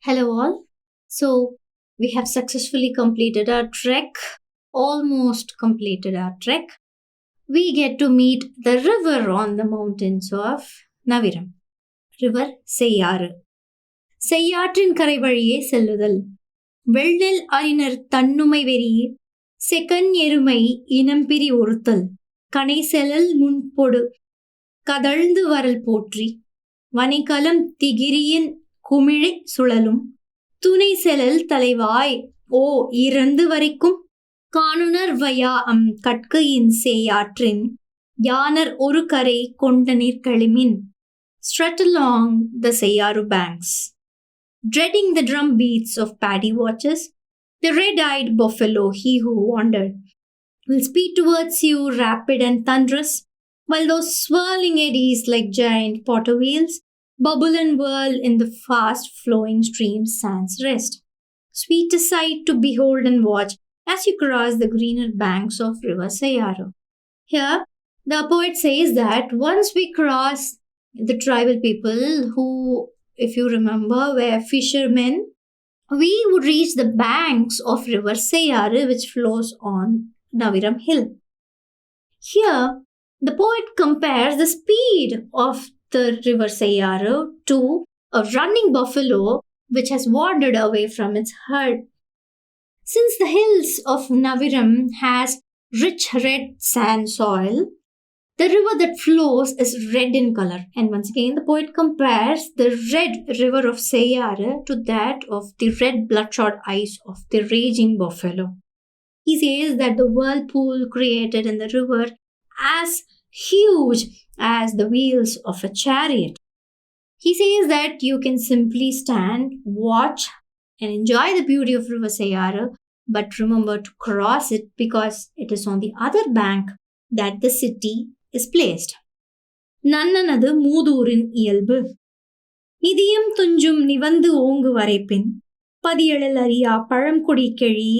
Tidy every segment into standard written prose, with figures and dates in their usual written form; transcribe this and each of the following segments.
Hello, all. So, we have successfully completed our trek, almost completed our trek. We get to meet the river on the mountains of Naviram. River Seyyaru. செய்யாற்றின் கரை வழியே செல்லுதல். வெள்ளெல் அறிஞர் தன்னுமை வெறி, second எருமை இனம்பிரி ஒருத்தல், கனை செலல் முன்பொடு கதழ்ந்து வரல் போற்றி, வனைக்கலம் திகிரியின் குமிழை சுழலும், துணை செலல் தலைவாய் ஓ இறந்து வரைக்கும், காணுனர் வயா கட்கையின் சேயாற்றின், யானர் ஒரு கரை கொண்ட நீர்களிமின். Strut along the Seyyaru banks. Dreading the drum beats of paddy watchers, the red-eyed buffalo, he who wandered, will speed towards you rapid and thunderous, while those swirling eddies like giant potter wheels bubble and whirl in the fast-flowing stream's sands rest. Sweet a sight to behold and watch as you cross the greener banks of River Seyyaru. Here, the poet says that once we cross the tribal people who, if you remember, were fishermen, we would reach the banks of River Seyyaru, which flows on Naviram Hill. Here, the poet compares the speed of the River Seyyaru to a running buffalo which has wandered away from its herd. Since the hills of Naviram has rich red sand soil, the river that flows is red in color. And once again, the poet compares the red river of Seyyaru to that of the red bloodshot eyes of the raging buffalo. He says that the whirlpool created in the river as huge as the wheels of a chariot. He says that you can simply stand, watch, and enjoy the beauty of River Seyyaru, but remember to cross it because it is on the other bank that the city is placed. நன்னனது மூதூரின் இயல்பு. நிதியம் துஞ்சும் நிவந்து ஓங்கு வரைப்பின், பதியெழில் அறியா பழங்குடி கெழி,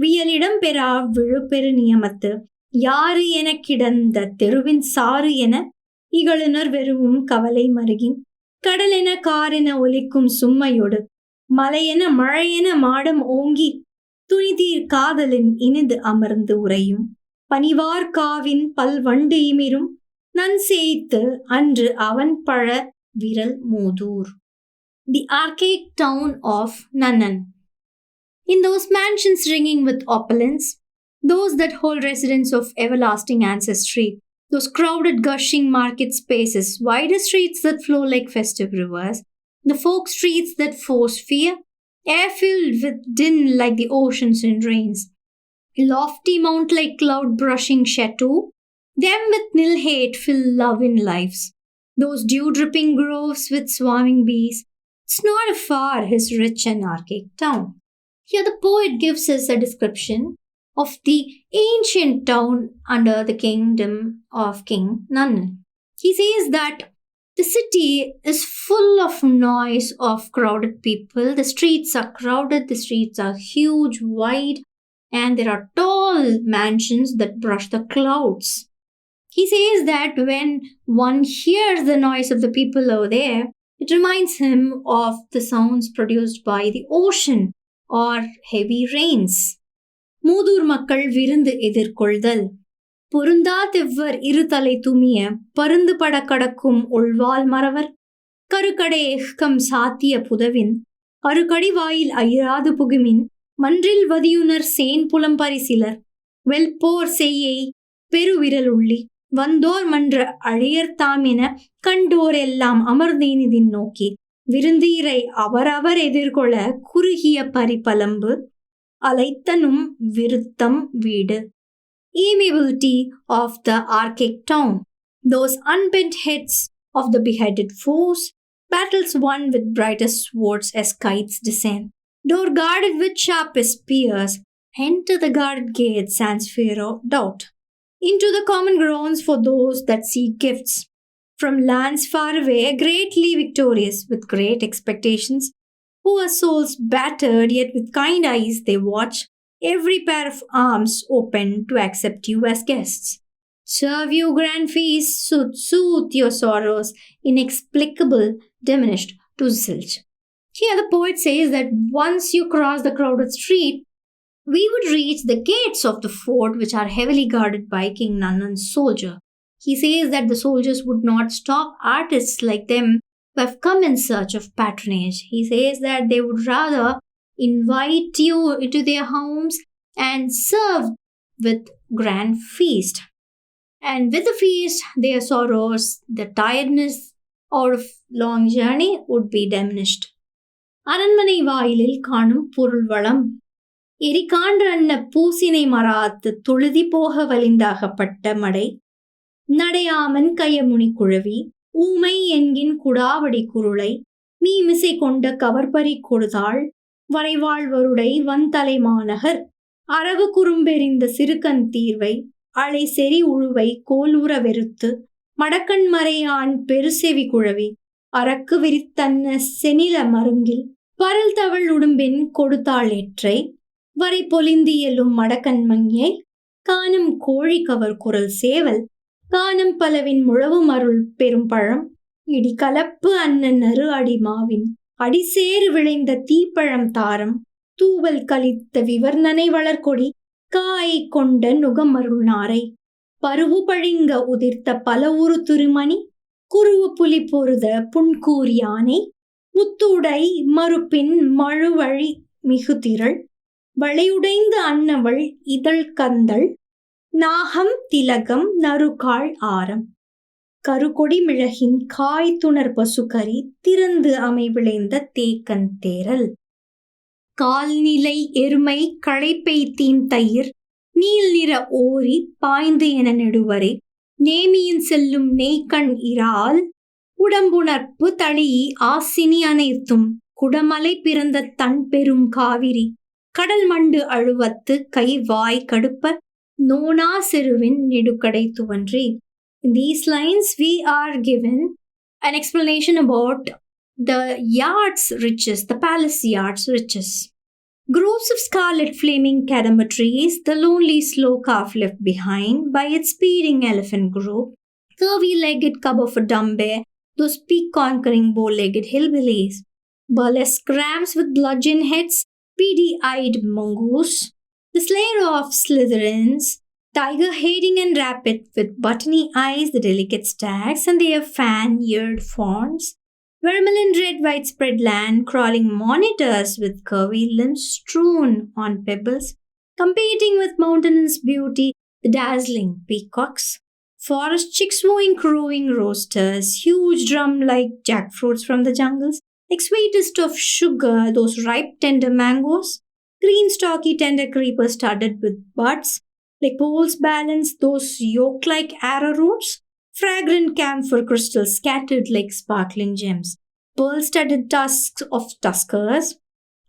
வியலிடம் பெறா விழுப்பெரு நியமத்து, யாரு எனக் கிடந்த தெருவின் சாறு என, இகழுனர் வெறுவும் கவலை மருகின், கடலென காரென ஒலிக்கும் சும்மையொடு, மலையென மழையென மாடம் ஓங்கி, துணிதீர் காதலின் இனிது அமர்ந்து உறையும், பனிவார் காவின் பல்வண்டு இமிரும், நன் சேய்த்து அன்று அவன் பழ விரல் Muthur. The archaic town of Nannan. In those mansions ringing with opulence, those that hold residents of everlasting ancestry, those crowded gushing market spaces, wider streets that flow like festive rivers, the folk streets that force fear, air filled with din like the oceans in rains, lofty mount like cloud brushing chateau, them with nil hate fill love in lives. Those dew-dripping groves with swarming bees, it's not afar his rich and archaic town. Here the poet gives us a description of the ancient town under the kingdom of King Nannan. He says that the city is full of noise of crowded people. The streets are crowded, the streets are huge, wide, and there are tall mansions that brush the clouds. He says that when one hears the noise of the people over there, it reminds him of the sounds produced by the ocean or heavy rains. Muthur மக்கள் விருந்து எதிர்கொள்தல். பொருந்தா தெவ்வர் இருதலை துமிய பருந்து பட கடக்கும் உள்வாள் மறவர், கருக்கடை எஹ்கம் சாத்திய புதவின், அருக்கடி வாயில் ஐராது புகுமின், மன்றில் வதியுனர் சேன் புலம்பரி சிலர், வெல்போர் செய்யை பெருவிரல் உள்ளி, வந்தோர் மன்ற அழியர்தாம் என கண்டோர் எல்லாம் அமர்ந்தீனிதின் நோக்கி, விருந்தீரை அவரவர் எதிர்கொள்ள குறுகிய பரிபலம்பு, அலைத்தனும் விருத்தம் வீடு. Amiability of the archaic town. Those unbent heads of the beheaded foes, battles won with brightest swords as kites descend, door guarded with sharpest spears, enter the guarded gate sans fear or doubt, into the common grounds for those that seek gifts. From lands far away, greatly victorious with great expectations, poor souls battered yet with kind eyes they watch, every pair of arms open to accept you as guests. Serve you grand feasts, soothe your sorrows, inexplicable diminished to zilch. Here, the poet says that once you cross the crowded street, we would reach the gates of the fort, which are heavily guarded by King Nannan's soldier. He says that the soldiers would not stop artists like them who have come in search of patronage. He says that they would rather invite you into their homes and serve with grand feast. And with the feast, their sorrows, the tiredness out of long journey would be diminished. அரண்மனை வாயிலில் காணும் பொருள் வளம் எரிகான்ற அன்ன பூசினை மராத்து தொழுதி போக வலிந்தாகப்பட்ட மடை நடையாமன் கயமுனி குழவி ஊமை என்கின் குடாவடி குருளை மீமிசை கொண்ட கவர்பரி கொடுதாள் வரைவாழ்வருடை வந்தலை மாநகர் அரவு குறும்பெறிந்த சிறுகன் தீர்வை அலை செறி உழுவை கோலூர வெறுத்து மடக்கண் மறையான் பெருசெவி குழவி அரக்கு விரித்தன்ன செனில மருங்கில் பரல் தவள் உடும்பின் கொடுத்தாள் ஏற்றை வரை பொலிந்தியலும் மடக்கண் மங்கியை காணும் கோழி கவர் குரல் சேவல் காணும் பலவின் முழவும் அருள் பெரும் பழம் இடி கலப்பு அண்ணன் நறு அடி மாவின் அடிசேறு விளைந்த தீப்பழம் தாரம் தூவல் கலித்த விவர்ணனை வளர்கொடி காயை கொண்ட நுகமருள் நாரை பருவு பழிங்க உதிர்த்த பல உரு திருமணி குருவு புலி பொருத புன்கூர் யானை முத்துடை மறுப்பின் மழுவழி மிகுதிரள் வளையுடைந்த அன்னவள் இதழ் கந்தள் நாகம் திலகம் நறுகாள் ஆரம் கருகொடி மிளகின் காய் துணர் பசுகரி திறந்து அமை விளைந்த தேக்கன் தேரல் கால்நிலை எருமை களைப்பெய்தீன் தயிர் நீல் நிற ஓரி பாய்ந்து என நெடுவரை நேமியின் செல்லும் நெய்கண் இறால் உடம்புணர்ப்பு தளியி ஆசினி அனைத்தும் குடமலை பிறந்த தன் பெரும் காவிரி கடல் மண்டு அழுவத்து கை வாய் கடுப்ப நோனா செருவின் நெடுக்கடை துவன்றி. In these lines, we are given an explanation about the yard's riches, the palace yard's riches. Groves of scarlet flaming cadamba trees, the lonely slow calf left behind by its speeding elephant group, curvy-legged cub of a dumb bear, those peak-conquering bow-legged hillbillies, burlesque rams with bludgeon heads, beady-eyed mongoose, the slayer of Slytherins, tiger-hating and rapid with buttony eyes, the delicate stags and their fan-eared fawns, vermilion red widespread land crawling monitors with curvy limbs strewn on pebbles, competing with mountainous beauty, the dazzling peacocks, forest chicks wooing crowing roosters, huge drum-like jackfruits from the jungles, like sweetest of sugar, those ripe tender mangoes, green stalky tender creepers studded with buds, like poles balanced those yolk-like arrowroots, fragrant camphor crystals scattered like sparkling gems, pearl-studded tusks of tuskers,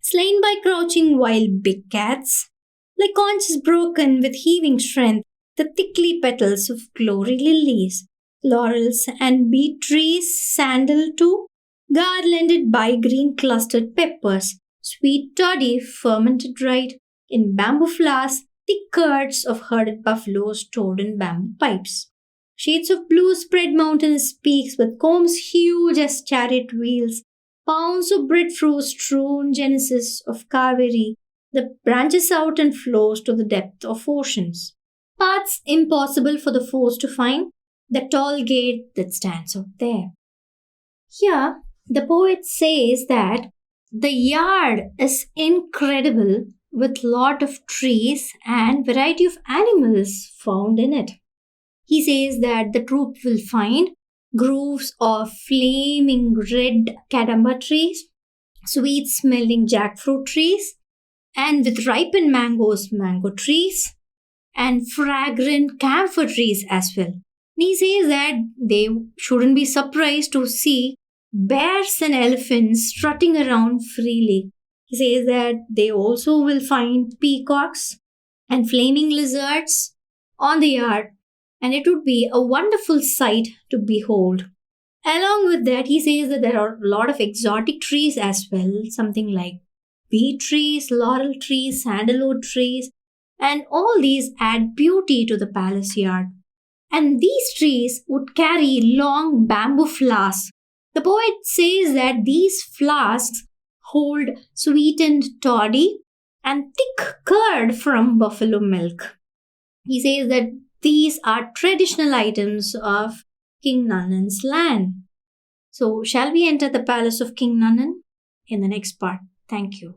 slain by crouching wild big cats, like conches broken with heaving strength, the thickly petals of glory lilies, laurels and beet trees, sandal too, garlanded by green clustered peppers, sweet toddy fermented dried in bamboo flowers, thick curds of herded buffaloes stored in bamboo pipes. Shades of blue spread mountainous peaks with combs huge as chariot wheels, pounds of breadfruit strewn genesis of Kaveri that branches out and flows to the depth of oceans. Paths impossible for the foes to find, the tall gate that stands out there. Here, the poet says that the yard is incredible with lot of trees and variety of animals found in it. He says that the troop will find groves of flaming red cadamba trees, sweet-smelling jackfruit trees, and with ripened mangoes, mango trees, and fragrant camphor trees as well. And he says that they shouldn't be surprised to see bears and elephants strutting around freely. He says that they also will find peacocks and flaming lizards on the yard, and it would be a wonderful sight to behold. Along with that, he says that there are a lot of exotic trees as well, something like beech trees, laurel trees, sandalwood trees, and all these add beauty to the palace yard. And these trees would carry long bamboo flasks. The poet says that these flasks hold sweetened toddy, and thick curd from buffalo milk. He says that these are traditional items of King Nannan's land. So, shall we enter the palace of King Nannan in the next part? Thank you.